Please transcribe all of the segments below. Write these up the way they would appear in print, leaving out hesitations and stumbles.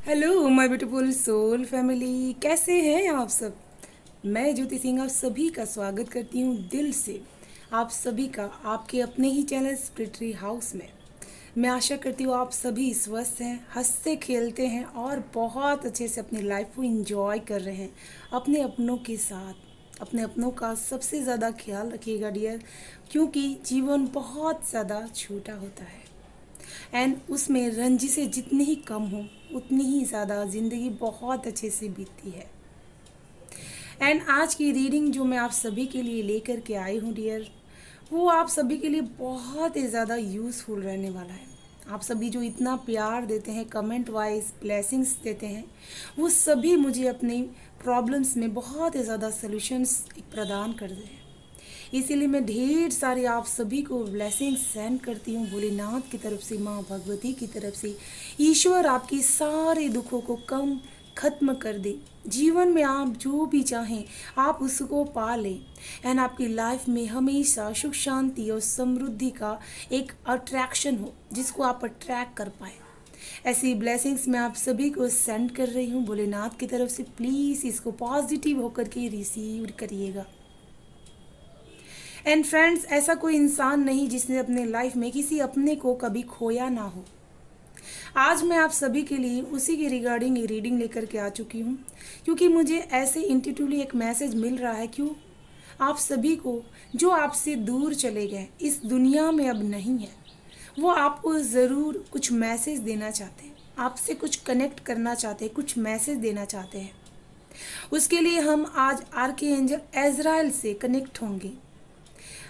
Hello my beautiful soul family, कैसे हैं आप सब। मैं ज्योति सिंह आप सभी का स्वागत करती हूँ दिल से। आप सभी का आपके अपने ही चैनल स्पिरिटरी हाउस में। मैं आशा करती हूँ आप सभी स्वस्थ हैं, हंसते खेलते हैं और बहुत अच्छे से अपनी लाइफ को एंजॉय कर रहे हैं अपने अपनों के साथ। अपने अपनों का सबसे ज़्यादा ख्याल रखिएगा डियर, क्योंकि जीवन बहुत ज़्यादा छोटा होता है एंड उसमें रंजिशें जितनी ही कम हो उतनी ही ज़्यादा ज़िंदगी बहुत अच्छे से बीतती है। एंड आज की रीडिंग जो मैं आप सभी के लिए लेकर के आई हूँ डियर, वो आप सभी के लिए बहुत ही ज़्यादा यूज़फुल रहने वाला है। आप सभी जो इतना प्यार देते हैं, कमेंट वाइज ब्लेसिंग्स देते हैं, वो सभी मुझे अपनी प्रॉब्लम्स में बहुत ही ज़्यादा सॉल्यूशंस प्रदान कर दे। इसीलिए मैं ढेर सारे आप सभी को ब्लेसिंग सेंड करती हूँ भोलेनाथ की तरफ से, माँ भगवती की तरफ से। ईश्वर आपकी सारे दुखों को कम खत्म कर दे। जीवन में आप जो भी चाहें आप उसको पा लें एंड आपकी लाइफ में हमेशा सुख शांति और समृद्धि का एक अट्रैक्शन हो जिसको आप अट्रैक्ट कर पाए। ऐसी ब्लेसिंग्स मैं आप सभी को सेंड कर रही हूँ भोलेनाथ की तरफ से। प्लीज़ इसको पॉजिटिव होकर के रिसीव करिएगा। एंड फ्रेंड्स, ऐसा कोई इंसान नहीं जिसने अपने लाइफ में किसी अपने को कभी खोया ना हो। आज मैं आप सभी के लिए उसी के रिगार्डिंग रीडिंग लेकर के आ चुकी हूँ, क्योंकि मुझे ऐसे इंटिट्यूटली एक मैसेज मिल रहा है। क्यों आप सभी को जो आपसे दूर चले गए, इस दुनिया में अब नहीं है, वो आपको ज़रूर कुछ मैसेज देना चाहते हैं, आपसे कुछ कनेक्ट करना चाहते हैं, कुछ मैसेज देना चाहते हैं। उसके लिए हम आज आर्कएंजल एजराइल से कनेक्ट होंगे।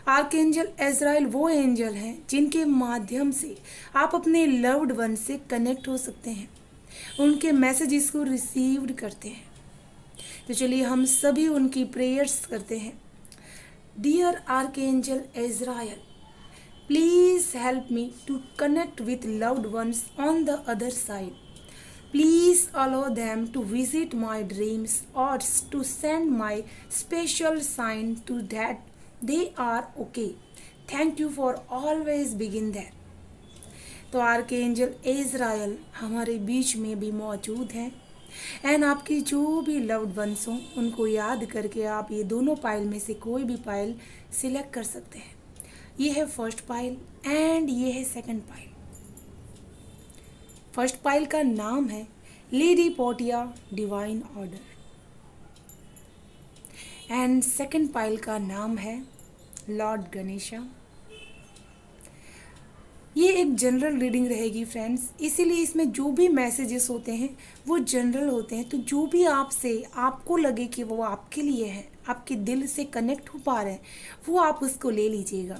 आर्कएंजल एजराइल वो एंजल हैं जिनके माध्यम से आप अपने लव्ड वन से कनेक्ट हो सकते हैं, उनके मैसेजेस को रिसीव्ड करते हैं। तो चलिए हम सभी उनकी प्रेयर्स करते हैं। Dear archangel Azrael, please help me to connect with loved ones on the other side. Please allow them to visit my dreams or to send my special sign to that they are okay. Thank you for always being there. तो archangel Israel हमारे बीच में भी मौजूद हैं and आपकी जो भी loved ones हों उनको याद करके आप ये दोनों पाइल में से कोई भी पाइल सिलेक्ट कर सकते हैं। ये है फर्स्ट पाइल एंड ये है सेकंड पाइल। फर्स्ट पाइल का नाम है lady पोटिया divine order and second pile का नाम है लॉर्ड गणेशा। ये एक जनरल रीडिंग रहेगी फ्रेंड्स, इसीलिए इसमें जो भी मैसेजेस होते हैं वो जनरल होते हैं। तो जो भी आपसे आपको लगे कि वो आपके लिए है, आपके दिल से कनेक्ट हो पा रहे हैं, वो आप उसको ले लीजिएगा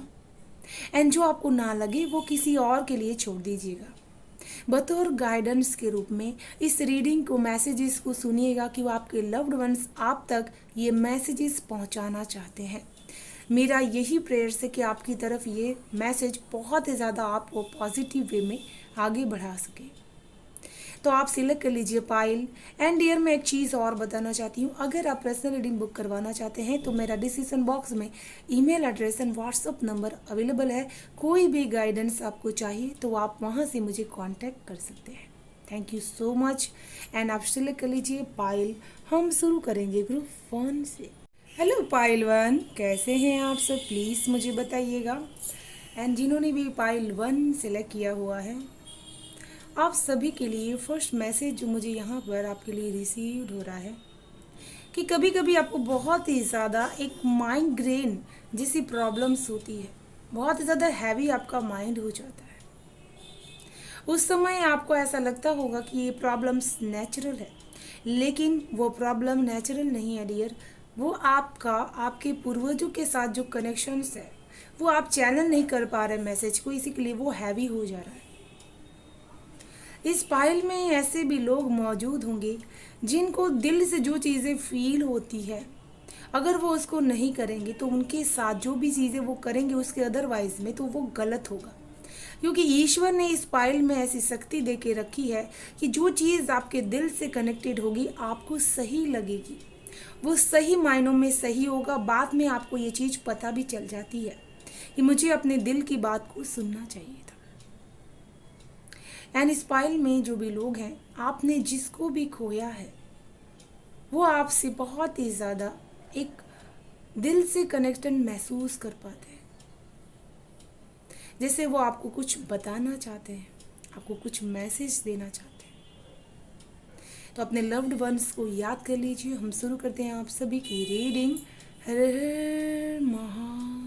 एंड जो आपको ना लगे वो किसी और के लिए छोड़ दीजिएगा। बतौर गाइडेंस के रूप में इस रीडिंग को, मैसेजेस को सुनिएगा कि वो आपके लव्ड वंस आप तक ये मैसेजेस पहुंचाना चाहते हैं। मेरा यही प्रेयर्स है कि आपकी तरफ ये मैसेज बहुत ही ज़्यादा आपको पॉजिटिव वे में आगे बढ़ा सके। तो आप सिलेक्ट कर लीजिए पाइल। एंड डियर, मैं एक चीज़ और बताना चाहती हूँ, अगर आप पर्सनल रीडिंग बुक करवाना चाहते हैं तो मेरा डिस्क्रिप्शन बॉक्स में email address and WhatsApp number available है। कोई भी गाइडेंस आपको चाहिए तो आप वहाँ से मुझे कांटेक्ट कर सकते हैं। Thank you so much and आप सिलेक्ट कर लीजिए पाइल। हम शुरू करेंगे ग्रुप 1 से। हेलो पाइल 1, कैसे हैं आप सब, प्लीज़ मुझे बताइएगा। एंड जिन्होंने भी पाइल 1 सेलेक्ट किया हुआ है, आप सभी के लिए फर्स्ट मैसेज जो मुझे यहाँ पर आपके लिए रिसीव्ड हो रहा है कि कभी कभी आपको बहुत ही ज़्यादा एक माइग्रेन जैसी प्रॉब्लम्स होती है, बहुत ही ज़्यादा हैवी आपका माइंड हो जाता है। उस समय आपको ऐसा लगता होगा कि ये प्रॉब्लम्स नेचुरल है, लेकिन वो प्रॉब्लम नेचुरल नहीं है डियर। वो आपका, आपके पूर्वजों के साथ जो कनेक्शंस है वो आप चैनल नहीं कर पा रहे मैसेज को, इसी के लिए वो हैवी हो जा रहा है। इस पाइल में ऐसे भी लोग मौजूद होंगे जिनको दिल से जो चीज़ें फील होती है, अगर वो उसको नहीं करेंगे तो उनके साथ जो भी चीज़ें वो करेंगे उसके अदरवाइज में तो वो गलत होगा। क्योंकि ईश्वर ने इस पाइल में ऐसी शक्ति दे के रखी है कि जो चीज़ आपके दिल से कनेक्टेड होगी आपको सही लगेगी, वो सही मायनों में सही होगा। बाद में आपको ये चीज़ पता भी चल जाती है कि मुझे अपने दिल की बात को सुनना चाहिए था। एंड स्पाइल में जो भी लोग हैं, आपने जिसको भी खोया है वो आपसे बहुत ही ज़्यादा एक दिल से कनेक्टेड महसूस कर पाते हैं। जैसे वो आपको कुछ बताना चाहते हैं, आपको कुछ मैसेज देना चाहते हैं। तो अपने लव्ड वंस को याद कर लीजिए। हम शुरू करते हैं आप सभी की रीडिंग। हर हर महादेव।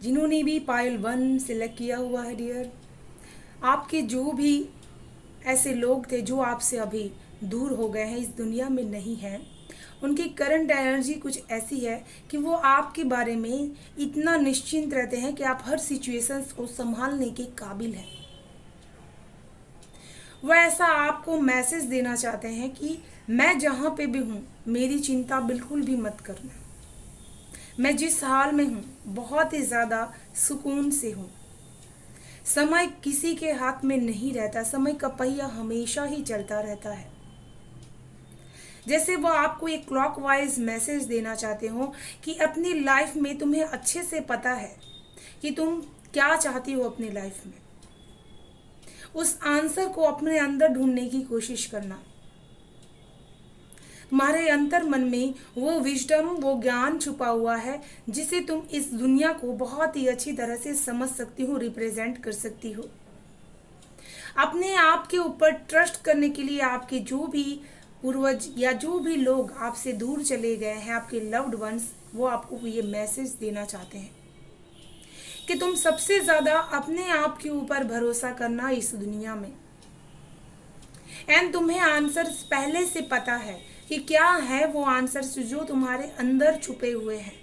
जिन्होंने भी पायल 1 सिलेक्ट किया हुआ है डियर, आपके जो भी ऐसे लोग थे जो आपसे अभी दूर हो गए हैं, इस दुनिया में नहीं हैं, उनकी करंट एनर्जी कुछ ऐसी है कि वो आपके बारे में इतना निश्चिंत रहते हैं कि आप हर सिचुएशंस को संभालने के काबिल हैं। वह ऐसा आपको मैसेज देना चाहते हैं कि मैं जहाँ पे भी हूँ मेरी चिंता बिल्कुल भी मत करना। मैं जिस हाल में हूँ बहुत ही ज़्यादा सुकून से हूँ। समय किसी के हाथ में नहीं रहता, समय का पहिया हमेशा ही चलता रहता है। जैसे वो आपको एक क्लॉकवाइज मैसेज देना चाहते हो कि अपनी लाइफ में तुम्हें अच्छे से पता है कि तुम क्या चाहती हो अपनी लाइफ में। उस आंसर को अपने अंदर ढूंढने की कोशिश करना। तुम्हारे अंतर मन में वो विजडम, वो ज्ञान छुपा हुआ है जिसे तुम इस दुनिया को बहुत ही अच्छी तरह से समझ सकती हो, रिप्रेजेंट कर सकती हो। अपने आप के ऊपर ट्रस्ट करने के लिए आपके जो भी पूर्वज या जो भी लोग आपसे दूर चले गए हैं, आपके लव्ड वंस, वो आपको ये मैसेज देना चाहते हैं कि तुम सबसे ज़्यादा अपने आप के ऊपर भरोसा करना इस दुनिया में। एंड तुम्हें आंसर्स पहले से पता है कि क्या है वो आंसर्स जो तुम्हारे अंदर छुपे हुए हैं।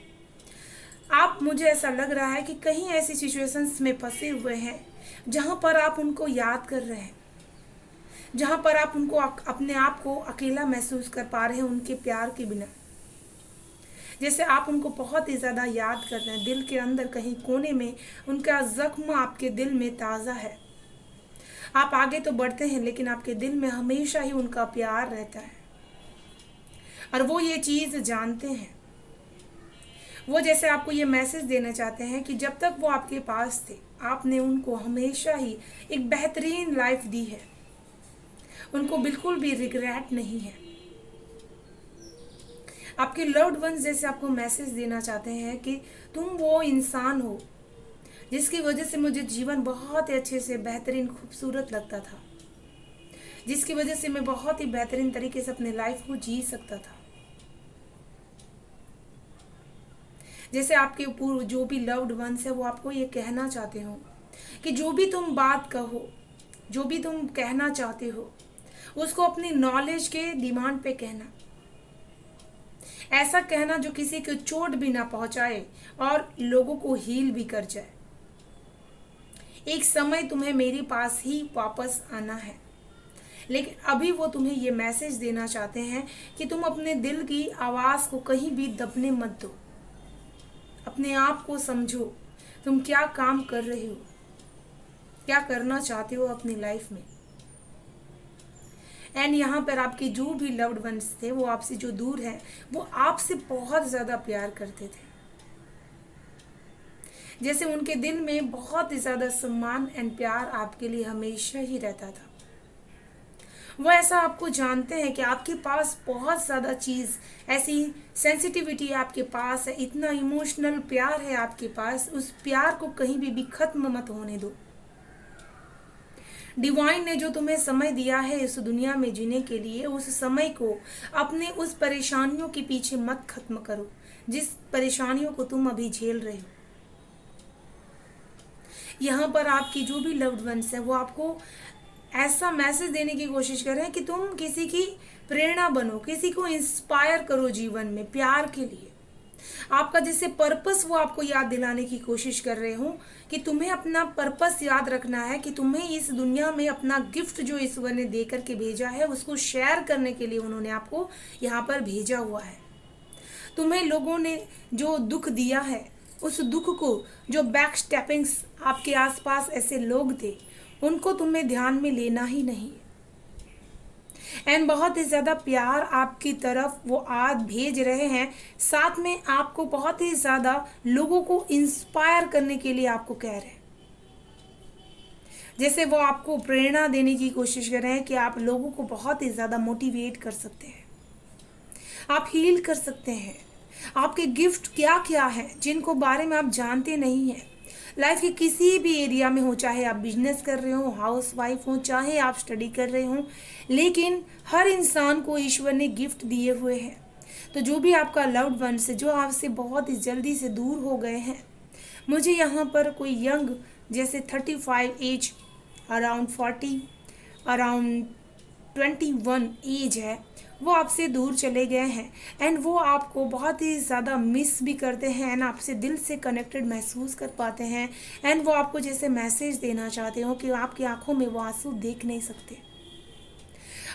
आप, मुझे ऐसा लग रहा है कि कहीं ऐसी सिचुएशंस में फंसे हुए हैं जहां पर आप उनको याद कर रहे हैं, जहां पर आप उनको अपने आप को अकेला महसूस कर पा रहे हैं उनके प्यार के बिना। जैसे आप उनको बहुत ही ज़्यादा याद कर रहे हैं, दिल के अंदर कहीं कोने में उनका जख्म आपके दिल में ताज़ा है। आप आगे तो बढ़ते हैं लेकिन आपके दिल में हमेशा ही उनका प्यार रहता है और वो ये चीज़ जानते हैं। वो जैसे आपको ये मैसेज देना चाहते हैं कि जब तक वो आपके पास थे आपने उनको हमेशा ही एक बेहतरीन लाइफ दी है, उनको बिल्कुल भी रिग्रेट नहीं है। आपके लव्ड वंस जैसे आपको मैसेज देना चाहते हैं कि तुम वो इंसान हो जिसकी वजह से मुझे जीवन बहुत ही अच्छे से बेहतरीन खूबसूरत लगता था, जिसकी वजह से मैं बहुत ही बेहतरीन तरीके से अपने लाइफ को जी सकता था। जैसे आपके ऊपर जो भी लव्ड वंस है वो आपको ये कहना चाहते हो कि जो भी तुम बात कहो, जो भी तुम कहना चाहते हो उसको अपनी नॉलेज के डिमांड पे कहना। ऐसा कहना जो किसी को चोट भी ना पहुंचाए और लोगों को हील भी कर जाए। एक समय तुम्हें मेरे पास ही वापस आना है, लेकिन अभी वो तुम्हें ये मैसेज देना चाहते हैं कि तुम अपने दिल की आवाज़ को कहीं भी दबने मत दो। अपने आप को समझो, तुम क्या काम कर रहे हो, क्या करना चाहते हो अपनी लाइफ में। एंड यहाँ पर आपके जो भी लव्ड वंस थे वो आपसे जो दूर हैं वो आपसे बहुत ज़्यादा प्यार करते थे। जैसे उनके दिल में बहुत ही ज़्यादा सम्मान एंड प्यार आपके लिए हमेशा ही रहता था। वो ऐसा आपको जानते हैं कि आपके पास बहुत ज़्यादा चीज़, ऐसी सेंसिटिविटी आपके पास है, इतना इमोशनल प्यार है आपके पास। उस प्यार को कहीं भी ख़त्म मत होने दो। डिवाइन ने जो तुम्हें समय दिया है इस दुनिया में जीने के लिए, उस समय को अपने उस परेशानियों के पीछे मत खत्म करो जिस परेशानियों को तुम अभी झेल रहे हो। यहाँ पर आपकी जो भी लव्ड वंस है वो आपको ऐसा मैसेज देने की कोशिश कर रहे हैं कि तुम किसी की प्रेरणा बनो, किसी को इंस्पायर करो जीवन में प्यार के लिए। आपका जिससे पर्पस वो आपको याद दिलाने की कोशिश कर रहे हो कि तुम्हें अपना पर्पस याद रखना है, कि तुम्हें इस दुनिया में अपना गिफ्ट जो ईश्वर ने दे करके भेजा है उसको शेयर करने के लिए उन्होंने आपको यहाँ पर भेजा हुआ है। तुम्हें लोगों ने जो दुख दिया है उस दुख को, जो बैक स्टेपिंग्स आपके आसपास ऐसे लोग थे उनको तुम्हें ध्यान में लेना ही नहीं। एंड बहुत ही ज़्यादा प्यार आपकी तरफ वो आज भेज रहे हैं, साथ में आपको बहुत ही ज़्यादा लोगों को इंस्पायर करने के लिए आपको कह रहे हैं। जैसे वो आपको प्रेरणा देने की कोशिश कर रहे हैं कि आप लोगों को बहुत ही ज़्यादा मोटिवेट कर सकते हैं, आप हील कर सकते हैं। आपके गिफ्ट क्या क्या हैं जिनको बारे में आप जानते नहीं हैं। लाइफ के किसी भी एरिया में हो, चाहे आप बिजनेस कर रहे हो, हाउस वाइफ हो, चाहे आप स्टडी कर रहे हो, लेकिन हर इंसान को ईश्वर ने गिफ्ट दिए हुए हैं। तो जो भी आपका लव्ड वंस है जो आपसे बहुत ही जल्दी से दूर हो गए हैं, मुझे यहाँ पर कोई यंग जैसे 35 एज, अराउंड 40, अराउंड 21 एज है, वो आपसे दूर चले गए हैं एंड वो आपको बहुत ही ज़्यादा मिस भी करते हैं एंड आपसे दिल से कनेक्टेड महसूस कर पाते हैं एंड वो आपको जैसे मैसेज देना चाहते हो कि आपकी आंखों में वो आंसू देख नहीं सकते,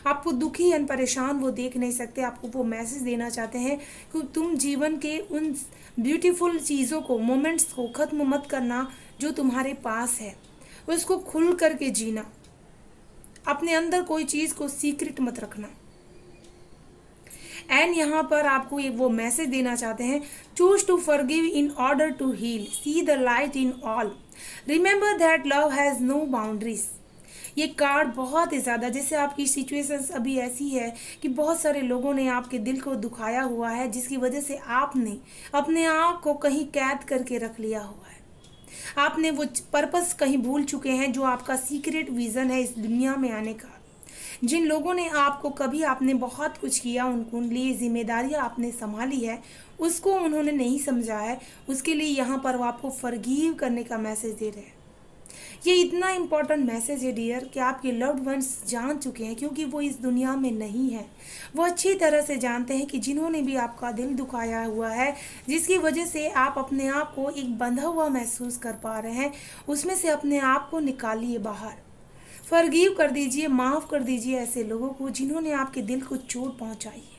आपको दुखी एंड परेशान वो देख नहीं सकते। आपको वो मैसेज देना चाहते हैं कि तुम जीवन के उन ब्यूटीफुल चीज़ों को, मोमेंट्स को ख़त्म मत करना जो तुम्हारे पास है, उसको खुल करके जीना, अपने अंदर कोई चीज़ को सीक्रेट मत रखना। एंड यहाँ पर आपको एक वो मैसेज देना चाहते हैं, choose to forgive in order to heal, see the light in all, remember that love has no boundaries. ये कार्ड बहुत ही ज़्यादा, जैसे आपकी सिचुएशंस अभी ऐसी है कि बहुत सारे लोगों ने आपके दिल को दुखाया हुआ है, जिसकी वजह से आपने अपने आप को कहीं कैद करके रख लिया हुआ है, आपने वो पर्पस कहीं भूल चुके हैं जो आपका सीक्रेट विज़न है इस दुनिया में आने का। जिन लोगों ने आपको कभी, आपने बहुत कुछ किया, उनको लिए जिम्मेदारियां आपने संभाली है, उसको उन्होंने नहीं समझा है, उसके लिए यहाँ पर वो आपको फॉरगिव करने का मैसेज दे रहे हैं। ये इतना इम्पोर्टेंट मैसेज है डियर कि आपके लव्ड वंस जान चुके हैं, क्योंकि वो इस दुनिया में नहीं है। वो अच्छी तरह से जानते हैं कि जिन्होंने भी आपका दिल दुखाया हुआ है, जिसकी वजह से आप अपने आप को एक बंधा हुआ महसूस कर पा रहे हैं, उसमें से अपने आप को निकालिए बाहर, फॉरगिव कर दीजिए, माफ़ कर दीजिए ऐसे लोगों को जिन्होंने आपके दिल को चोट पहुंचाई है।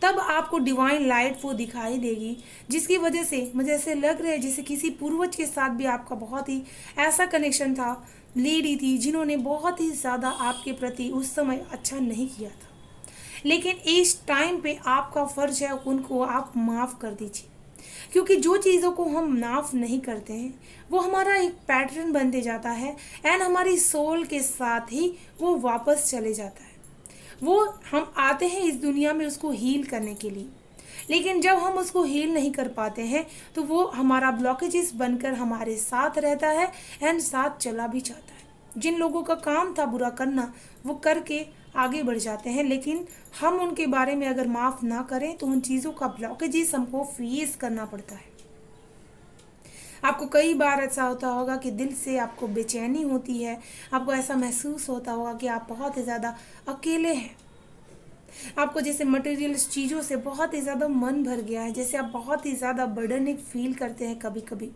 तब आपको डिवाइन लाइट वो दिखाई देगी, जिसकी वजह से मुझे ऐसे लग रहा है जैसे किसी पूर्वज के साथ भी आपका बहुत ही ऐसा कनेक्शन था, लेडी थी जिन्होंने बहुत ही ज़्यादा आपके प्रति उस समय अच्छा नहीं किया था, लेकिन इस टाइम पे आपका फ़र्ज है उनको आप माफ़ कर दीजिए, क्योंकि जो चीज़ों को हम माफ़ नहीं करते हैं वो हमारा एक पैटर्न बनते जाता है एंड हमारी सोल के साथ ही वो वापस चले जाता है। वो हम आते हैं इस दुनिया में उसको हील करने के लिए, लेकिन जब हम उसको हील नहीं कर पाते हैं तो वो हमारा ब्लॉकेजेस बनकर हमारे साथ रहता है एंड साथ चला भी जाता है। जिन लोगों का काम था बुरा करना, वो करके आगे बढ़ जाते हैं, लेकिन हम उनके बारे में अगर माफ़ ना करें तो उन चीज़ों का ब्लॉकेजेस हमको फेस करना पड़ता है। आपको कई बार ऐसा होता होगा कि दिल से आपको बेचैनी होती है, आपको ऐसा महसूस होता होगा कि आप बहुत ही ज़्यादा अकेले हैं, आपको जैसे मटेरियल चीज़ों से बहुत ही ज़्यादा मन भर गया है, जैसे आप बहुत ही ज़्यादा बर्डन फील करते हैं कभी कभी।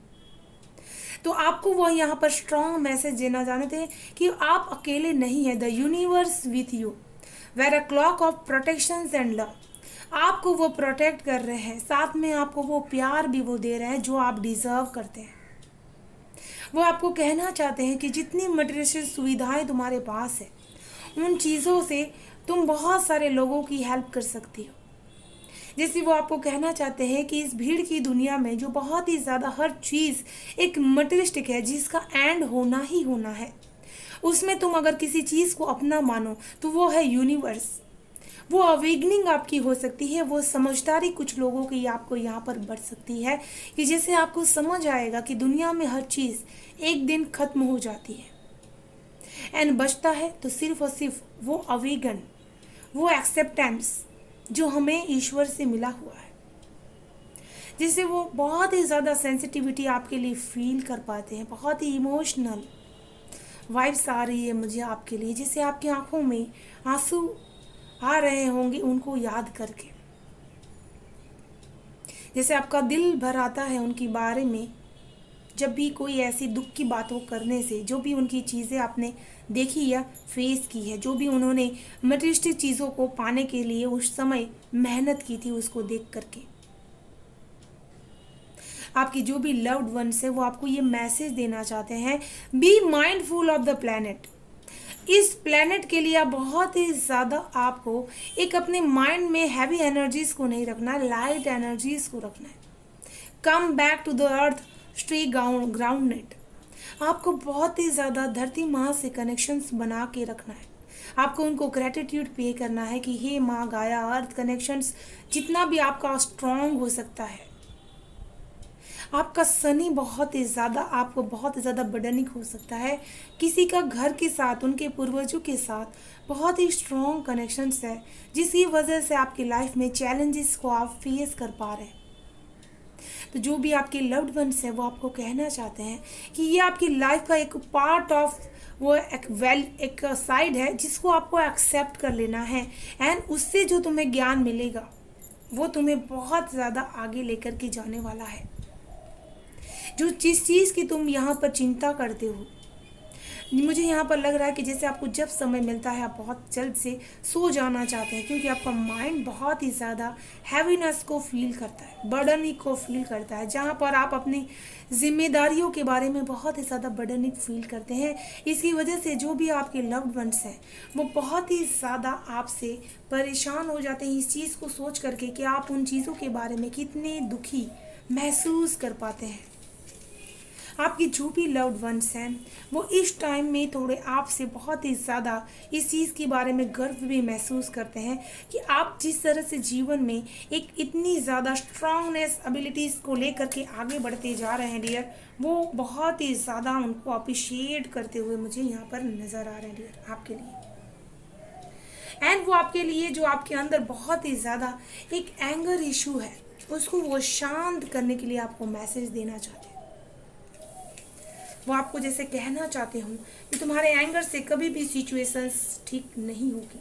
तो आपको वो यहाँ पर स्ट्रॉन्ग मैसेज देना चाहते हैं कि आप अकेले नहीं हैं, the universe with you, wear a cloak of protection and love. आपको वो प्रोटेक्ट कर रहे हैं, साथ में आपको वो प्यार भी वो दे रहे हैं जो आप डिज़र्व करते हैं। वो आपको कहना चाहते हैं कि जितनी मटेरियल सुविधाएं तुम्हारे पास है, उन चीज़ों से तुम बहुत सारे लोगों की हेल्प कर सकती हो। जैसे वो आपको कहना चाहते हैं कि इस भीड़ की दुनिया में जो बहुत ही ज़्यादा हर चीज़ एक मटेरियलिस्टिक है, जिसका एंड होना ही होना है, उसमें तुम अगर किसी चीज़ को अपना मानो तो वो है यूनिवर्स। वो अवेगनिंग आपकी हो सकती है, वो समझदारी कुछ लोगों की आपको यहाँ पर बढ़ सकती है कि जैसे आपको समझ आएगा कि दुनिया में हर चीज़ एक दिन ख़त्म हो जाती है एंड बचता है तो सिर्फ और सिर्फ वो अवेगन, वो एक्सेप्टेंस जो हमें ईश्वर से मिला हुआ है, जिससे वो बहुत ही ज़्यादा सेंसिटिविटी आपके लिए फील कर पाते हैं। बहुत ही इमोशनल वाइब्स आ रही है मुझे आपके लिए, जिससे आपकी आंखों में आंसू आ रहे होंगे उनको याद करके, जैसे आपका दिल भर आता है उनके बारे में। जब भी कोई ऐसी दुख की बातों करने से, जो भी उनकी चीज़ें आपने देखी या फेस की है, जो भी उन्होंने मटेरियलिस्टिक चीज़ों को पाने के लिए उस समय मेहनत की थी, उसको देख करके आपकी जो भी लव्ड वंस है वो आपको ये मैसेज देना चाहते हैं, be mindful of the planet. इस प्लैनेट के लिए आप बहुत ही ज़्यादा आपको एक अपने माइंड में हैवी एनर्जीज को नहीं रखना है, लाइट एनर्जीज को रखना है। Come back to the earth, stay grounded. आपको बहुत ही ज़्यादा धरती माँ से कनेक्शंस बना के रखना है। आपको उनको ग्रेटिट्यूड पे करना है कि हे माँ गाया, अर्थ कनेक्शंस जितना भी आपका स्ट्रॉन्ग हो सकता है। आपका शनि बहुत ही ज़्यादा, आपको बहुत ही ज़्यादा बर्डनिंग हो सकता है। किसी का घर के साथ, उनके पूर्वजों के साथ बहुत ही स्ट्रॉन्ग कनेक्शंस है, जिसकी वजह से आपकी लाइफ में चैलेंजेस को आप फेस कर पा रहे हैं। तो जो भी आपके लव्ड वंस हैं वो आपको कहना चाहते हैं कि ये आपकी लाइफ का एक पार्ट ऑफ वो एक साइड है जिसको आपको एक्सेप्ट कर लेना है। एंड उससे जो तुम्हें ज्ञान मिलेगा वो तुम्हें बहुत ज़्यादा आगे लेकर के जाने वाला है। जो जिस चीज़ की तुम यहाँ पर चिंता करते हो, मुझे यहाँ पर लग रहा है कि जैसे आपको जब समय मिलता है आप बहुत जल्द से सो जाना चाहते हैं, क्योंकि आपका माइंड बहुत ही ज़्यादा हैवीनेस को फील करता है, बर्डन को फील करता है, जहाँ पर आप अपनी जिम्मेदारियों के बारे में बहुत ही ज़्यादा बर्डन फील करते हैं। इसकी वजह से जो भी आपके लव्ड वंस हैं वो बहुत ही ज़्यादा आपसे परेशान हो जाते हैं इस चीज़ को सोच करके कि आप उन चीज़ों के बारे में कितने दुखी महसूस कर पाते हैं। आपकी जो भी लव्ड वंस हैं वो इस टाइम में थोड़े आपसे बहुत ही ज़्यादा इस चीज़ के बारे में गर्व भी महसूस करते हैं कि आप जिस तरह से जीवन में एक इतनी ज़्यादा स्ट्रांगनेस एबिलिटीज़ को लेकर के आगे बढ़ते जा रहे हैं डियर, वो बहुत ही ज़्यादा उनको अप्रिशिएट करते हुए मुझे यहाँ पर नज़र आ रहे हैं डियर आपके लिए। एंड वो आपके लिए जो आपके अंदर बहुत ही ज़्यादा एक एंगर इशू है उसको वो शांत करने के लिए आपको मैसेज देना चाहते हैं। वो आपको जैसे कहना चाहते हो कि तुम्हारे एंगर से कभी भी सिचुएशंस ठीक नहीं होगी।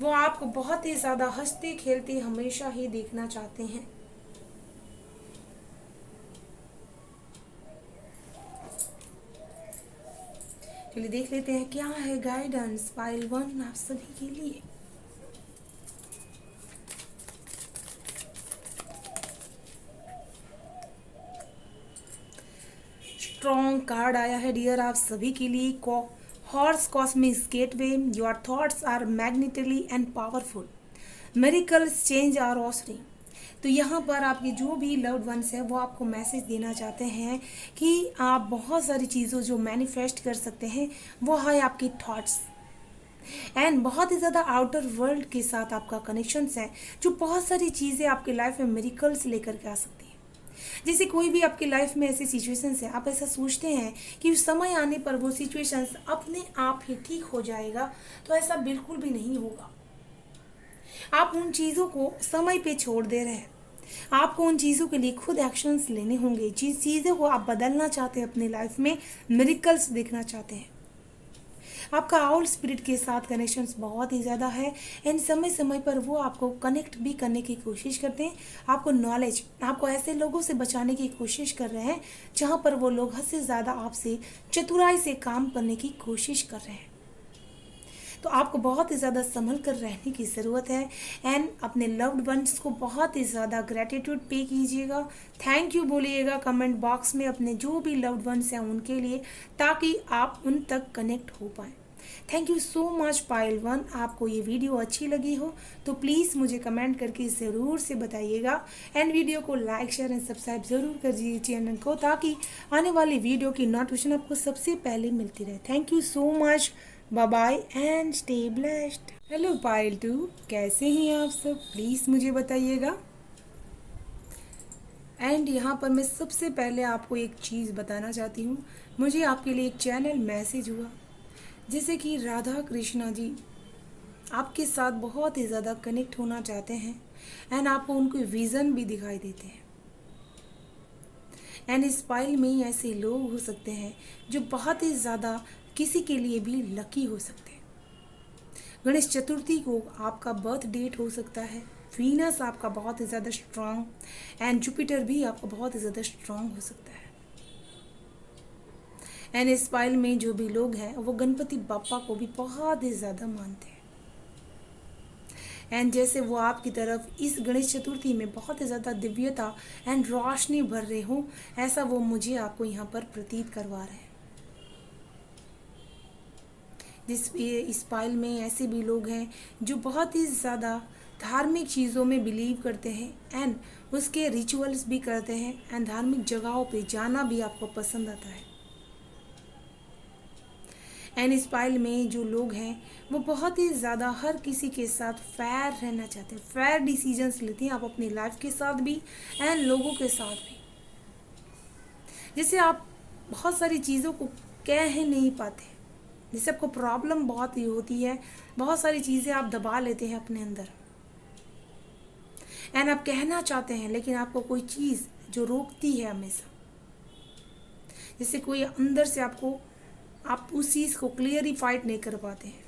वो आपको बहुत ही ज़्यादा हंसते खेलते हमेशा ही देखना चाहते हैं। चलिए देख लेते हैं क्या है गाइडेंस पाइल 1 आप सभी के लिए। स्ट्रॉन्ग कार्ड आया है डियर आप सभी के लिए। Horse cosmic gateway, your thoughts are magnetically and powerful, miracles change are occurring. तो यहाँ पर आपके जो भी लव्ड वंस हैं वो आपको मैसेज देना चाहते हैं कि आप बहुत सारी चीज़ों जो मैनिफेस्ट कर सकते हैं वो है आपकी थॉट्स। एंड बहुत ही ज़्यादा आउटर वर्ल्ड के साथ आपका कनेक्शंस है, जो बहुत सारी चीज़ें आपके लाइफ में मिरेकल्स लेकर के आ सकती हैं। जैसे कोई भी आपकी लाइफ में ऐसी सिचुएशंस है, आप ऐसा सोचते हैं कि उस समय आने पर वो सिचुएशंस अपने आप ही ठीक हो जाएगा, तो ऐसा बिल्कुल भी नहीं होगा। आप उन चीज़ों को समय पे छोड़ दे रहे हैं। आपको उन चीज़ों के लिए खुद एक्शंस लेने होंगे। जिस चीज़ों को आप बदलना चाहते हैं अपने लाइफ में, मिरेकल्स देखना चाहते हैं। आपका आउल स्पिरिट के साथ कनेक्शंस बहुत ही ज़्यादा है एंड समय समय पर वो आपको कनेक्ट भी करने की कोशिश करते हैं। आपको नॉलेज, आपको ऐसे लोगों से बचाने की कोशिश कर रहे हैं जहाँ पर वो लोग हद से ज़्यादा आपसे चतुराई से काम करने की कोशिश कर रहे हैं। तो आपको बहुत ही ज़्यादा संभल कर रहने की ज़रूरत है एंड अपने लव्ड वंस को बहुत ही ज़्यादा ग्रेटिट्यूड पे कीजिएगा। थैंक यू बोलिएगा कमेंट बॉक्स में अपने जो भी लव्ड वंस हैं उनके लिए, ताकि आप उन तक कनेक्ट हो पाएँ। Thank you so much pile 1। आपको ये वीडियो अच्छी लगी हो तो प्लीज़ मुझे कमेंट करके ज़रूर से बताइएगा एंड वीडियो को लाइक शेयर एंड सब्सक्राइब ज़रूर कर दीजिए चैनल को, ताकि आने वाली वीडियो की नोटिफिकेशन आपको सबसे पहले मिलती रहे। Thank you so much, bye bye and stay blessed. Hello pile 2, कैसे हैं आप सब, प्लीज़ मुझे बताइएगा। एंड यहाँ पर मैं सबसे पहले आपको एक चीज़ बताना चाहती हूँ। मुझे आपके लिए एक चैनल मैसेज हुआ, जैसे कि राधा कृष्णा जी आपके साथ बहुत ही ज़्यादा कनेक्ट होना चाहते हैं एंड आपको उनके विज़न भी दिखाई देते हैं। एंड इस पाइल में ऐसे लोग हो सकते हैं जो बहुत ही ज़्यादा किसी के लिए भी लकी हो सकते हैं। गणेश चतुर्थी को आपका बर्थ डेट हो सकता है। वीनस आपका बहुत ही ज़्यादा स्ट्रांग एंड जुपिटर भी आपका बहुत ही ज़्यादा स्ट्रांग हो सकता है। एंड इस पाइल में जो भी लोग हैं वो गणपति बाप्पा को भी बहुत ही ज़्यादा मानते हैं। एंड जैसे वो आपकी तरफ इस गणेश चतुर्थी में बहुत ही ज़्यादा दिव्यता एंड रोशनी भर रहे हो, ऐसा वो मुझे आपको यहाँ पर प्रतीत करवा रहे हैं। इस पाइल में ऐसे भी लोग हैं जो बहुत ही ज़्यादा धार्मिक चीज़ों में बिलीव करते हैं एंड उसके रिचुअल्स भी करते हैं एंड धार्मिक जगहों पे जाना भी आपको पसंद आता है। एंड इस पाइल में जो लोग हैं वो बहुत ही ज़्यादा हर किसी के साथ फेयर रहना चाहते हैं, फेयर डिसीजंस लेते हैं आप अपनी लाइफ के साथ भी एंड लोगों के साथ भी। जैसे आप बहुत सारी चीज़ों को कह नहीं पाते, जैसे आपको प्रॉब्लम बहुत ही होती है, बहुत सारी चीज़ें आप दबा लेते हैं अपने अंदर एंड आप कहना चाहते हैं लेकिन आपको कोई चीज़ जो रोकती है हमेशा, जैसे कोई अंदर से आपको, आप उस चीज़ को क्लियरिफाइड नहीं कर पाते हैं।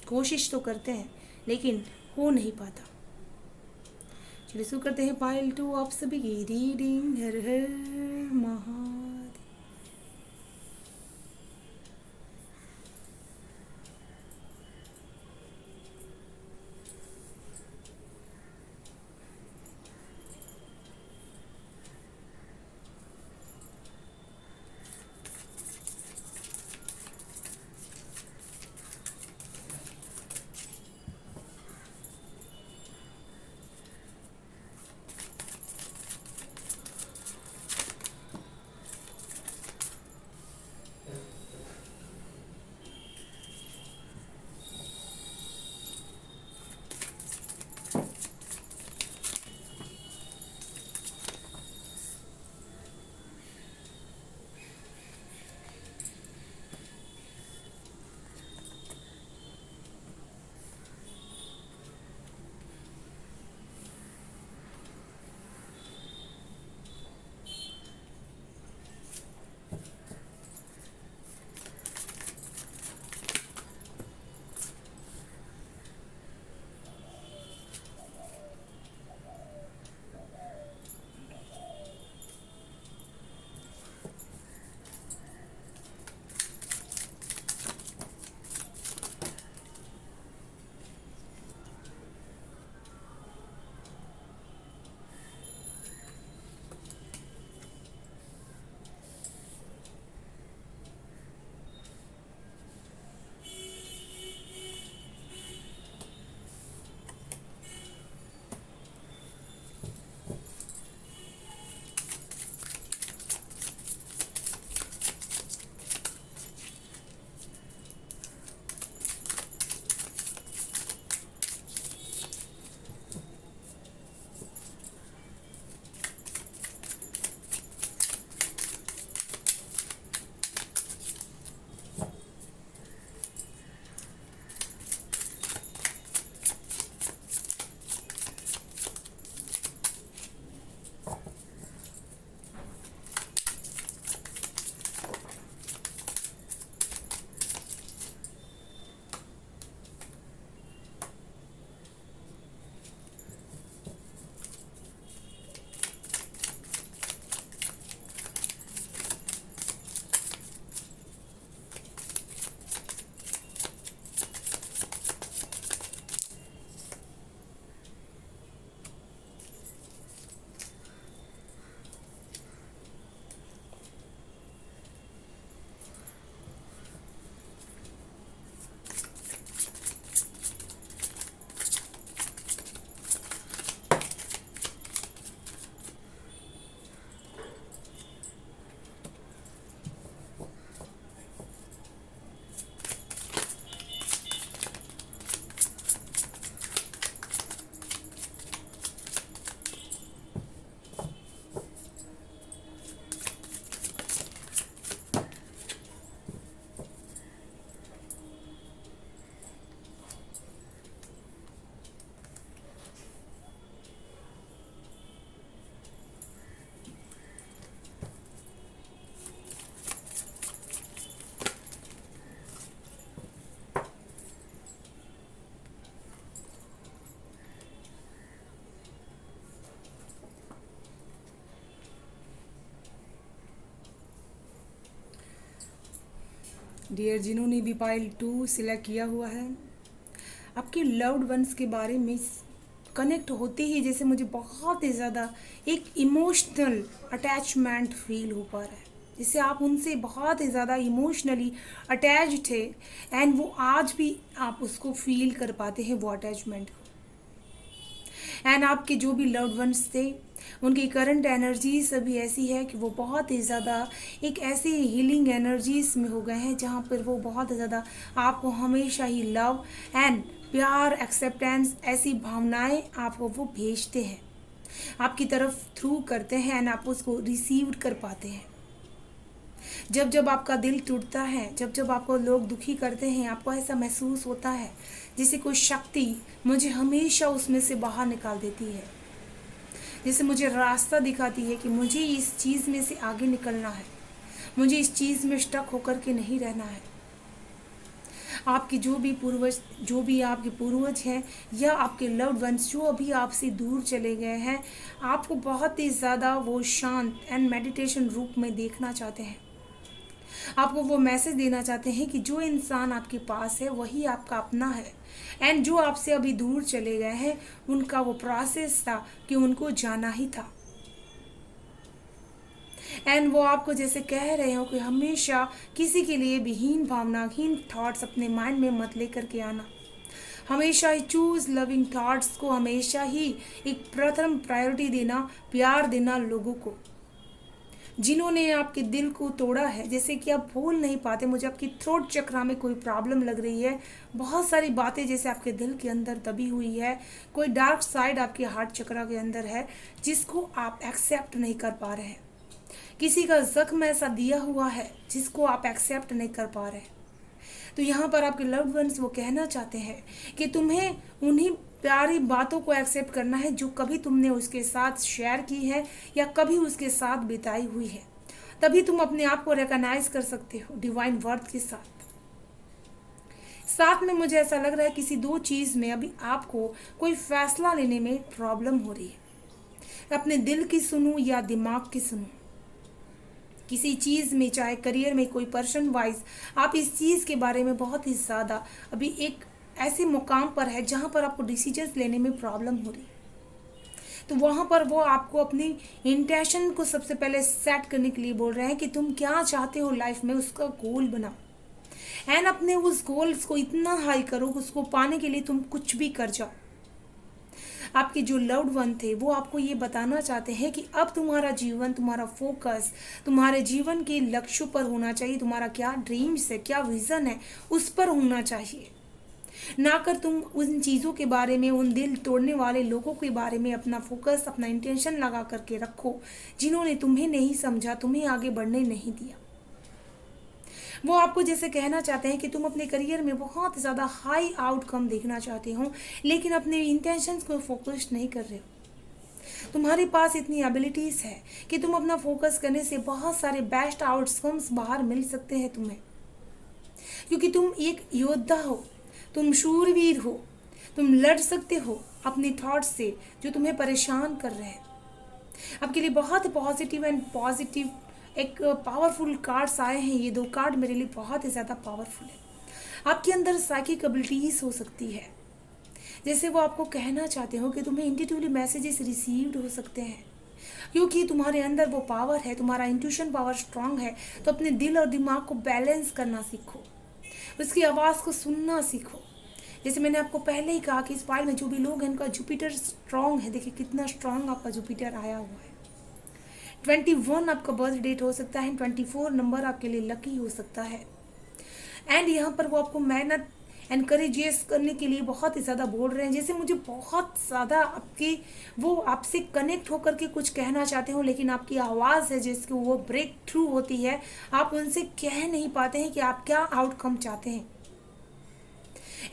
कोशिश तो करते हैं लेकिन हो नहीं पाता। चलिए शुरू करते हैं पाइल 2 आप सभी की रीडिंग। हर हर महादेव। डियर जिन्होंने भी पाइल 2 सिलेक्ट किया हुआ है, आपके लव्ड वंस के बारे में कनेक्ट होते ही जैसे मुझे बहुत ही ज़्यादा एक इमोशनल अटैचमेंट फील हो पा रहा है, जैसे आप उनसे बहुत ही ज़्यादा इमोशनली अटैच थे एंड वो आज भी आप उसको फील कर पाते हैं वो अटैचमेंट को। एंड आपके जो भी लव्ड वंस थे उनकी करंट एनर्जीज अभी ऐसी है कि वो बहुत ही ज़्यादा एक ऐसी हीलिंग एनर्जीज में हो गए हैं जहाँ पर वो बहुत ज़्यादा आपको हमेशा ही लव एंड प्यार एक्सेप्टेंस ऐसी भावनाएं आपको वो भेजते हैं, आपकी तरफ थ्रू करते हैं एंड आप उसको रिसीव कर पाते हैं। जब जब आपका दिल टूटता है, जब जब आपको लोग दुखी करते हैं, आपको ऐसा महसूस होता है जैसे कोई शक्ति मुझे हमेशा उसमें से बाहर निकाल देती है। जैसे मुझे रास्ता दिखाती है कि मुझे इस चीज़ में से आगे निकलना है, मुझे इस चीज़ में स्टक होकर के नहीं रहना है। आपके जो भी आपके पूर्वज हैं या आपके लव्ड वंस जो अभी आपसे दूर चले गए हैं, आपको बहुत ही ज़्यादा वो शांत एंड मेडिटेशन रूप में देखना चाहते हैं। आपको वो मैसेज देना चाहते हैं कि जो इंसान आपके पास है वही आपका अपना है, एंड जो आपसे अभी दूर चले गए हैं उनका वो प्रोसेस था कि उनको जाना ही था। एंड वो आपको जैसे कह रहे हो कि हमेशा किसी के लिए भी हीन भावना, हीन थॉट्स अपने माइंड में मत लेकर के आना। हमेशा ही चूज लविंग थॉट्स को, हमेशा ही एक प्रथम प्रायोरिटी देना, प्यार देना लोगों को जिन्होंने आपके दिल को तोड़ा है। जैसे कि आप भूल नहीं पाते, मुझे आपकी थ्रोट चक्रा में कोई प्रॉब्लम लग रही है, बहुत सारी बातें जैसे आपके दिल के अंदर दबी हुई है, कोई डार्क साइड आपके हार्ट चक्रा के अंदर है जिसको आप एक्सेप्ट नहीं कर पा रहे हैं। किसी का जख्म ऐसा दिया हुआ है जिसको आप एक्सेप्ट नहीं कर पा रहे। तो यहाँ पर आपके लव्ड वंस वो कहना चाहते हैं कि तुम्हें उन्हीं प्यारी बातों को एक्सेप्ट करना है जो कभी तुमने उसके साथ शेयर की है या कभी उसके साथ बिताई हुई है। तभी तुम अपने आप को रिकॉग्नाइज कर सकते हो डिवाइन वर्थ के साथ। साथ में मुझे ऐसा लग रहा है किसी दो चीज़ में अभी आपको कोई फैसला लेने में प्रॉब्लम हो रही है। अपने दिल की सुनूं या दिमाग की सुनूं, किसी चीज़ में, चाहे करियर में, कोई पर्सन वाइज आप इस चीज़ के बारे में बहुत ही ज़्यादा अभी एक ऐसे मुकाम पर है जहाँ पर आपको डिसीजंस लेने में प्रॉब्लम हो रही है। तो वहाँ पर वो आपको अपनी इंटेंशन को सबसे पहले सेट करने के लिए बोल रहे हैं कि तुम क्या चाहते हो लाइफ में, उसका गोल बनाओ एंड अपने उस गोल्स को इतना हाई करो, उसको पाने के लिए तुम कुछ भी कर जाओ। आपके जो लव्ड वन थे वो आपको ये बताना चाहते हैं कि अब तुम्हारा जीवन, तुम्हारा फोकस तुम्हारे जीवन के लक्ष्यों पर होना चाहिए। तुम्हारा क्या ड्रीम्स है, क्या विजन है, उस पर होना चाहिए, ना कर तुम उन चीज़ों के बारे में, उन दिल तोड़ने वाले लोगों के बारे में अपना फोकस, अपना इंटेंशन लगा करके रखो जिन्होंने तुम्हें नहीं समझा, तुम्हें आगे बढ़ने नहीं दिया। वो आपको जैसे कहना चाहते हैं कि तुम अपने करियर में बहुत ज़्यादा हाई आउटकम देखना चाहते हो लेकिन अपने इंटेंशंस को फोकस नहीं कर रहे हो। तुम्हारे पास इतनी एबिलिटीज़ है कि तुम अपना फोकस करने से बहुत सारे बेस्ट आउटकम्स बाहर मिल सकते हैं तुम्हें, क्योंकि तुम एक योद्धा हो, तुम शूरवीर हो, तुम लड़ सकते हो अपनी थॉट्स से जो तुम्हें परेशान कर रहे हैं। आपके लिए बहुत पॉजिटिव एंड पॉजिटिव एक पावरफुल कार्ड्स आए हैं। ये दो कार्ड मेरे लिए बहुत ही ज़्यादा पावरफुल है। आपके अंदर साइकिक एबिलिटीज़ हो सकती है, जैसे वो आपको कहना चाहते हो कि तुम्हें इंट्यूटिवली मैसेजेस रिसीव्ड हो सकते हैं, क्योंकि तुम्हारे अंदर वो पावर है, तुम्हारा इंट्यूशन पावर स्ट्रांग है। तो अपने दिल और दिमाग को बैलेंस करना सीखो, उसकी आवाज़ को सुनना सीखो। जैसे मैंने आपको पहले ही कहा कि इस फाइल में जो भी लोग हैं उनका जुपिटर स्ट्रांग है। देखिए कितना स्ट्रांग आपका जुपिटर आया हुआ है। 21 आपका बर्थ डेट हो सकता है, 24 नंबर आपके लिए लकी हो सकता है। एंड यहाँ पर वो आपको मेहनत एनकरेजेस करने के लिए बहुत ही ज़्यादा बोल रहे हैं। जैसे मुझे बहुत ज़्यादा वो आपसे कनेक्ट होकर के कुछ कहना चाहते हो, लेकिन आपकी आवाज़ है जिसकी वो ब्रेक थ्रू होती है, आप उनसे कह नहीं पाते हैं कि आप क्या आउटकम चाहते हैं।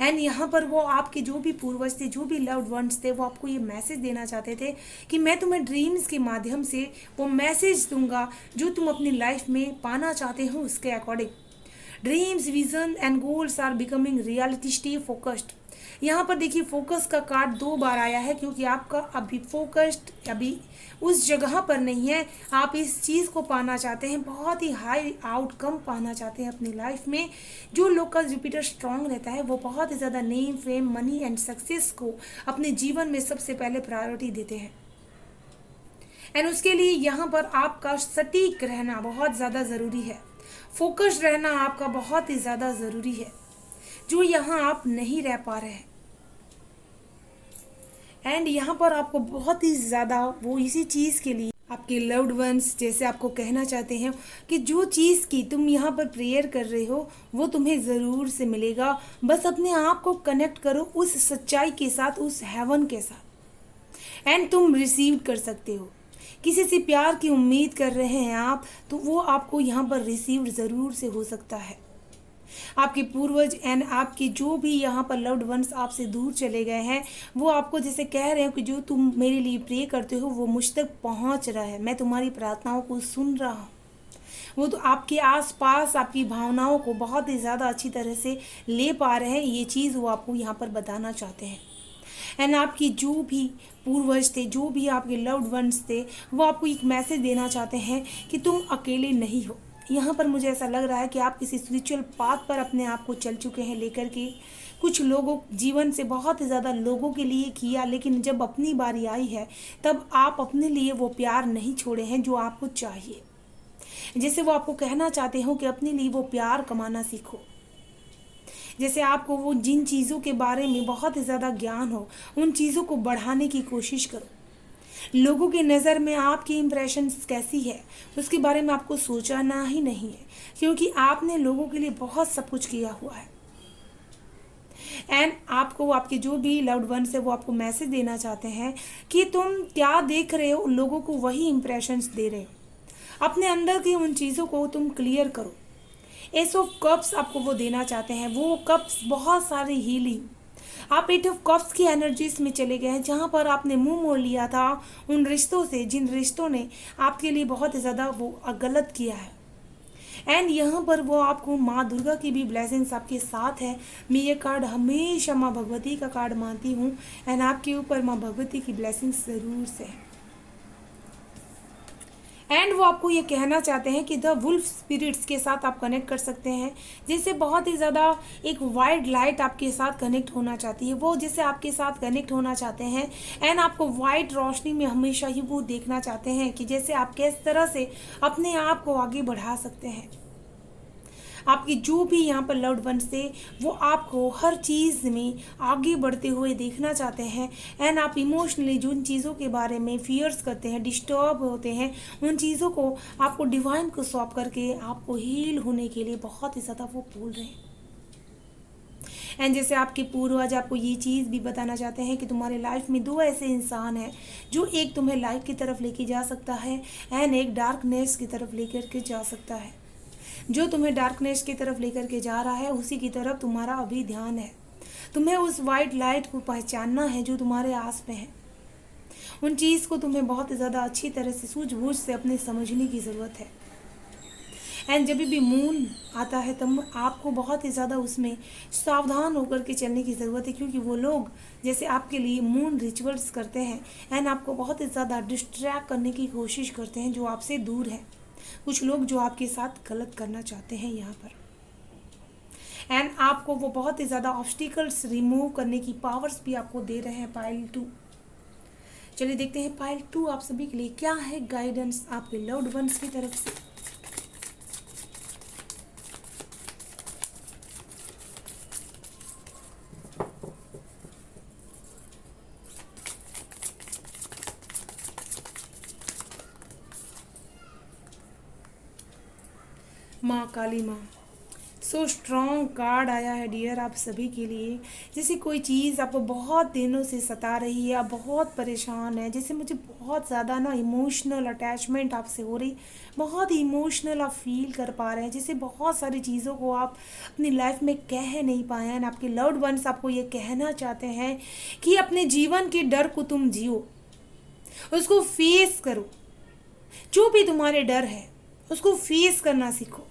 एंड यहाँ पर वो आपके जो भी पूर्वज थे, जो भी लव्ड वंस थे, वो आपको ये मैसेज देना चाहते थे कि मैं तुम्हें ड्रीम्स के माध्यम से वो मैसेज दूंगा जो तुम अपनी लाइफ में पाना चाहते हो उसके according. Dreams, vision and goals are becoming reality, stay focused. यहाँ पर देखिए फोकस का कार्ड 2 बार आया है, क्योंकि आपका अभी फोकस्ड अभी उस जगह पर नहीं है। आप इस चीज़ को पाना चाहते हैं, बहुत ही हाई आउटकम पाना चाहते हैं अपनी लाइफ में। जो लोग का जुपिटर स्ट्रांग रहता है वो बहुत ही ज़्यादा name, fame, money and success को अपने जीवन में सबसे पहले प्रायोरिटी देते हैं। एंड उसके लिए यहाँ पर आपका सटीक रहना बहुत ज़्यादा ज़रूरी है, फोकस रहना आपका बहुत ही ज़्यादा ज़रूरी है, जो यहाँ आप नहीं रह पा रहे हैं। एंड यहाँ पर आपको बहुत ही ज़्यादा वो इसी चीज़ के लिए आपके लव्ड वंस जैसे आपको कहना चाहते हैं कि जो चीज़ की तुम यहाँ पर प्रेयर कर रहे हो वो तुम्हें ज़रूर से मिलेगा। बस अपने आप को कनेक्ट करो उस सच्चाई के साथ, उस हेवन के साथ, एंड तुम रिसीव कर सकते हो। किसी से प्यार की उम्मीद कर रहे हैं आप, तो वो आपको यहाँ पर रिसीव ज़रूर से हो सकता है। आपके पूर्वज एंड आपके जो भी यहाँ पर लव्ड वंस आपसे दूर चले गए हैं, वो आपको जैसे कह रहे हो कि जो तुम मेरे लिए प्रे करते हो वो मुझ तक पहुँच रहा है, मैं तुम्हारी प्रार्थनाओं को सुन रहा हूँ। वो तो आपके आसपास आपकी भावनाओं को बहुत ही ज़्यादा अच्छी तरह से ले पा रहे हैं, ये चीज़ वो आपको यहाँ पर बताना चाहते हैं। एंड आपकी जो भी पूर्वज थे, जो भी आपके लव्ड वंस थे, वो आपको एक मैसेज देना चाहते हैं कि तुम अकेले नहीं हो। यहाँ पर मुझे ऐसा लग रहा है कि आप किसी स्पिरिचुअल पाथ पर अपने आप को चल चुके हैं लेकर के। कुछ लोगों जीवन से बहुत ही ज़्यादा लोगों के लिए किया, लेकिन जब अपनी बारी आई है तब आप अपने लिए वो प्यार नहीं छोड़े हैं जो आपको चाहिए। जैसे वो आपको कहना चाहते हो कि अपने लिए वो प्यार कमाना सीखो। जैसे आपको वो जिन चीज़ों के बारे में बहुत ही ज़्यादा ज्ञान हो, उन चीज़ों को बढ़ाने की कोशिश करो। लोगों की नज़र में आपकी इम्प्रेशंस कैसी है उसके बारे में आपको सोचना ही नहीं है, क्योंकि आपने लोगों के लिए बहुत सब कुछ किया हुआ है। एंड आपको आपके जो भी लव्ड वंस है वो आपको मैसेज देना चाहते हैं कि तुम क्या देख रहे हो, लोगों को वही इम्प्रेशंस दे रहे हो। अपने अंदर की उन चीज़ों को तुम क्लियर करो। एस ऑफ कप्स आपको वो देना चाहते हैं, वो कप्स बहुत सारी हीलिंग। आप एट ऑफ कप्स की एनर्जीज में चले गए हैं, जहाँ पर आपने मुंह मोड़ लिया था उन रिश्तों से जिन रिश्तों ने आपके लिए बहुत ज़्यादा वो गलत किया है। एंड यहाँ पर वो आपको माँ दुर्गा की भी ब्लेसिंग्स आपके साथ है। मैं ये कार्ड हमेशा माँ भगवती का कार्ड मानती हूँ, एंड आपके ऊपर माँ भगवती की ब्लेसिंग्स ज़रूर से है। एंड वो आपको ये कहना चाहते हैं कि द वुल्फ स्पिरिट्स के साथ आप कनेक्ट कर सकते हैं, जिससे बहुत ही ज़्यादा एक वाइड लाइट आपके साथ कनेक्ट होना चाहती है, वो जिससे आपके साथ कनेक्ट होना चाहते हैं। एंड आपको वाइट रोशनी में हमेशा ही वो देखना चाहते हैं कि जैसे आप किस तरह से अपने आप को आगे बढ़ा सकते हैं। आपकी जो भी यहाँ पर लव्ड वंस थे वो आपको हर चीज़ में आगे बढ़ते हुए देखना चाहते हैं। एंड आप इमोशनली जिन चीज़ों के बारे में फियर्स करते हैं, डिस्टर्ब होते हैं, उन चीज़ों को आपको डिवाइन को सौंप करके आपको हील होने के लिए बहुत ही ज़्यादा वो बोल रहे हैं। एंड जैसे आपके पूर्वज आपको ये चीज़ भी बताना चाहते हैं कि तुम्हारे लाइफ में दो ऐसे इंसान हैं जो एक तुम्हें लाइट की तरफ लेके जा सकता है एंड एक डार्कनेस की तरफ लेकर के जा सकता है। जो तुम्हें डार्कनेस की तरफ लेकर के जा रहा है उसी की तरफ तुम्हारा अभी ध्यान है। तुम्हें उस वाइट लाइट को पहचानना है जो तुम्हारे आस में है। उन चीज़ को तुम्हें बहुत ज़्यादा अच्छी तरह से सूझबूझ से अपने समझने की ज़रूरत है। एंड जब भी मून आता है तब आपको बहुत ही ज़्यादा उसमें सावधान होकर के चलने की ज़रूरत है, क्योंकि वो लोग जैसे आपके लिए मून रिचुअल्स करते हैं एंड आपको बहुत ही ज़्यादा डिस्ट्रैक्ट करने की कोशिश करते हैं जो आपसे दूर है। कुछ लोग जो आपके साथ गलत करना चाहते हैं यहाँ पर, एंड आपको वो बहुत ही ज़्यादा ऑब्स्टिकल्स रिमूव करने की पावर्स भी आपको दे रहे हैं पाइल 2। चलिए देखते हैं पाइल 2 आप सभी के लिए क्या है गाइडेंस आपके लव्ड वंस की तरफ से। माँ काली माँ, सो स्ट्रॉन्ग कार्ड आया है डियर आप सभी के लिए। जैसे कोई चीज़ आपको बहुत दिनों से सता रही है, आप बहुत परेशान है, जैसे मुझे बहुत ज़्यादा ना इमोशनल अटैचमेंट आपसे हो रही, बहुत इमोशनल आप फील कर पा रहे हैं, जैसे बहुत सारी चीज़ों को आप अपनी लाइफ में कह नहीं पाए हैं। आपके लव्ड वंस आपको ये कहना चाहते हैं कि अपने जीवन के डर को तुम जियो, उसको फेस करो। जो भी तुम्हारे डर है उसको फेस करना सीखो।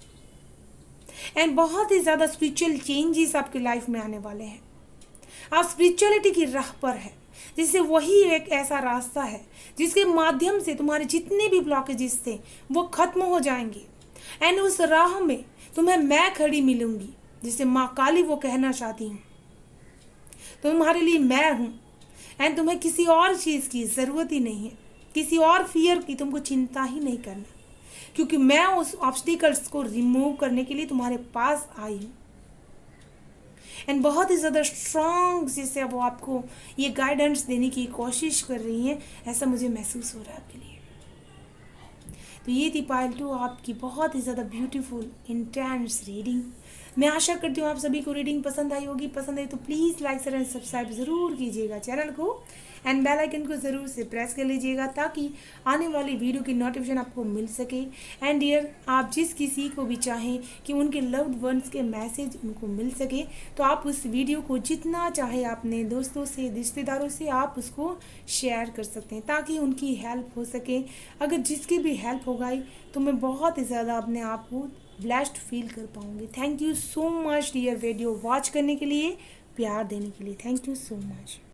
एंड बहुत ही ज़्यादा स्पिरिचुअल चेंजेस आपकी लाइफ में आने वाले हैं। आप स्पिरिचुअलिटी की राह पर है, जिससे वही एक ऐसा रास्ता है जिसके माध्यम से तुम्हारे जितने भी ब्लॉकेजेस थे वो खत्म हो जाएंगे। एंड उस राह में तुम्हें मैं खड़ी मिलूंगी, जिसे माँ काली वो कहना चाहती हूँ तुम्हारे लिए मैं हूँ। एंड तुम्हें किसी और चीज़ की ज़रूरत ही नहीं है, किसी और फियर की तुमको चिंता ही नहीं करना, क्योंकि मैं उस ऑब्स्टिकल्स को रिमूव करने के लिए तुम्हारे पास आई हूँ। एंड बहुत ही ज़्यादा स्ट्रॉन्ग जैसे वो आपको ये गाइडेंस देने की कोशिश कर रही हैं, ऐसा मुझे महसूस हो रहा है आपके लिए। तो ये थी पाइल 2 आपकी बहुत ही ज़्यादा ब्यूटीफुल इंटेंस रीडिंग। मैं आशा करती हूँ आप सभी को रीडिंग पसंद आई होगी। पसंद आई तो please like share and subscribe ज़रूर कीजिएगा चैनल को, एंड बेल आइकन को ज़रूर से प्रेस कर लीजिएगा ताकि आने वाली वीडियो की नोटिफिकेशन आपको मिल सके। एंड डियर, आप जिस किसी को भी चाहें कि उनके लव्ड वंस के मैसेज उनको मिल सके तो आप उस वीडियो को जितना चाहे अपने दोस्तों से, रिश्तेदारों से आप उसको शेयर कर सकते हैं ताकि उनकी हेल्प हो सके। अगर जिसकी भी हेल्प हो गई तो मैं बहुत ही ज़्यादा अपने आप को ब्लेस्ड फील कर पाऊँगी। Thank you so much dear video watch करने के लिए, प्यार देने के लिए। Thank you so much.